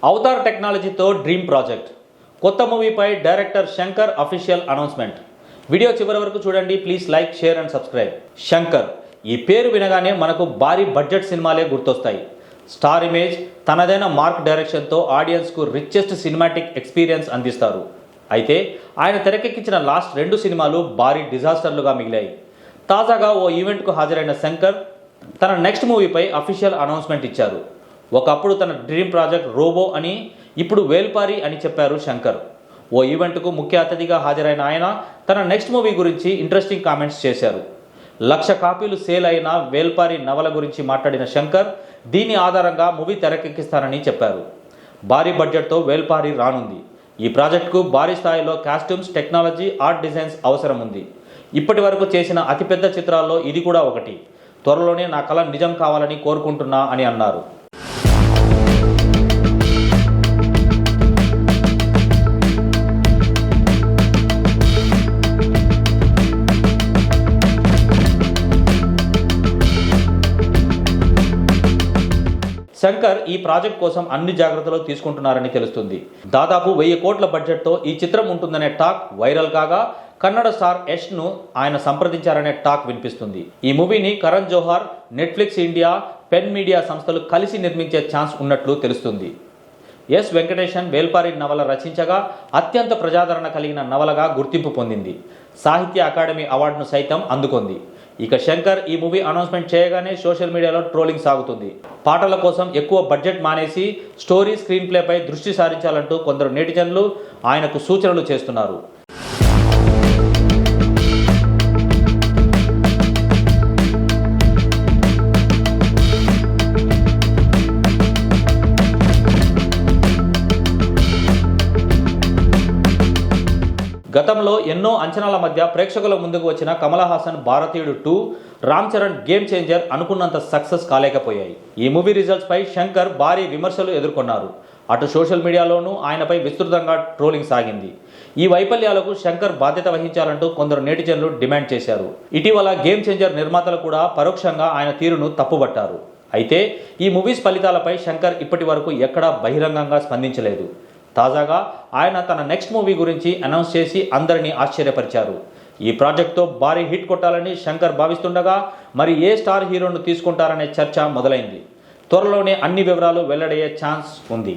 Avatar టెక్నాలజీతో dream project కొత్త మూవీపై director Shankar official announcement. Video చివరి వరకు చూడండి. Please like, share and subscribe. Shankar ఈ పేరు వినగానే మనకు భారీ బడ్జెట్ సినిమాలే గుర్తొస్తాయి. స్టార్ ఇమేజ్, తనదైన మార్క్ డైరెక్షన్తో ఆడియన్స్కు రిచెస్ట్ సినిమాటిక్ ఎక్స్పీరియన్స్ అందిస్తారు. అయితే ఆయన తెరకెక్కించిన లాస్ట్ 2 సినిమాలు భారీ డిజాస్టర్లుగా మిగిలాయి. తాజాగా ఓ ఈవెంట్కు హాజరైన శంకర్ తన నెక్స్ట్ మూవీపై అఫీషియల్ అనౌన్స్మెంట్ ఇచ్చారు. ఒకప్పుడు తన డ్రీమ్ ప్రాజెక్ట్ రోబో అని, ఇప్పుడు వేల్పారి అని చెప్పారు శంకర్. ఓ ఈవెంట్కు ముఖ్య అతిథిగా హాజరైన ఆయన తన నెక్స్ట్ మూవీ గురించి ఇంట్రెస్టింగ్ కామెంట్స్ చేశారు. 1,00,000 కాపీలు సేల్ అయిన వేల్పారి నవల గురించి మాట్లాడిన శంకర్ దీని ఆధారంగా మూవీ తెరకెక్కిస్తానని చెప్పారు. భారీ బడ్జెట్తో వేల్పారి రానుంది. ఈ ప్రాజెక్టుకు భారీ స్థాయిలో కాస్ట్యూమ్స్, టెక్నాలజీ, ఆర్ట్ డిజైన్స్ అవసరం ఉంది. ఇప్పటి వరకు చేసిన అతిపెద్ద చిత్రాల్లో ఇది కూడా ఒకటి. త్వరలోనే నా కల నిజం కావాలని కోరుకుంటున్నా అని అన్నారు. శంకర్ ఈ ప్రాజెక్ట్ కోసం అన్ని జాగ్రత్తలు తీసుకుంటున్నారని తెలుస్తుంది. దాదాపు 1000 కోట్ల బడ్జెట్తో ఈ చిత్రం ఉంటుందనే టాక్ వైరల్ కాగా కన్నడ స్టార్ యష్ను ఆయన సంప్రదించారనే టాక్ వినిపిస్తుంది. ఈ మూవీని Karan Johar, Netflix India, pen media సంస్థలు కలిసి నిర్మించే ఛాన్స్ ఉన్నట్లు తెలుస్తుంది. ఎస్ వెంకటేశన్ వేల్పారి నవల రచించగా అత్యంత ప్రజాదరణ కలిగిన నవలగా గుర్తింపు పొందింది. సాహిత్య అకాడమీ అవార్డును సైతం అందుకుంది. ఇక శంకర్ ఈ మూవీ అనౌన్స్మెంట్ చేయగానే సోషల్ మీడియాలో ట్రోలింగ్ సాగుతుంది. పాటల కోసం ఎక్కువ బడ్జెట్ మానేసి స్టోరీ, స్క్రీన్ ప్లేపై దృష్టి సారించాలంటూ కొందరు నెటిజన్లు ఆయనకు సూచనలు చేస్తున్నారు. గతంలో ఎన్నో అంచనాల మధ్య ప్రేక్షకుల ముందుకు వచ్చిన కమల్ హాసన్ భారతీయుడు 2, రామ్ చరణ్ గేమ్ చేంజర్ అనుకున్నంత సక్సెస్ కాలేకపోయాయి. ఈ మూవీ రిజల్ట్స్ పై శంకర్ భారీ విమర్శలు ఎదుర్కొన్నారు. అటు సోషల్ మీడియాలోనూ ఆయనపై విస్తృతంగా ట్రోలింగ్ సాగింది. ఈ వైఫల్యాలకు శంకర్ బాధ్యత వహించాలంటూ కొందరు నెటిజన్లు డిమాండ్ చేశారు. ఇటీవల గేమ్ చేంజర్ నిర్మాతలు కూడా పరోక్షంగా ఆయన తీరును తప్పుబట్టారు. అయితే ఈ మూవీస్ ఫలితాలపై శంకర్ ఇప్పటి వరకు ఎక్కడా బహిరంగంగా స్పందించలేదు. తాజాగా ఆయన తన నెక్స్ట్ మూవీ గురించి అనౌన్స్ చేసి అందరినీ ఆశ్చర్యపరిచారు. ఈ ప్రాజెక్ట్తో భారీ హిట్ కొట్టాలని శంకర్ భావిస్తుండగా మరి ఏ స్టార్ హీరోను తీసుకుంటారనే చర్చ మొదలైంది. త్వరలోనే అన్ని వివరాలు వెల్లడయ్యే ఛాన్స్ ఉంది.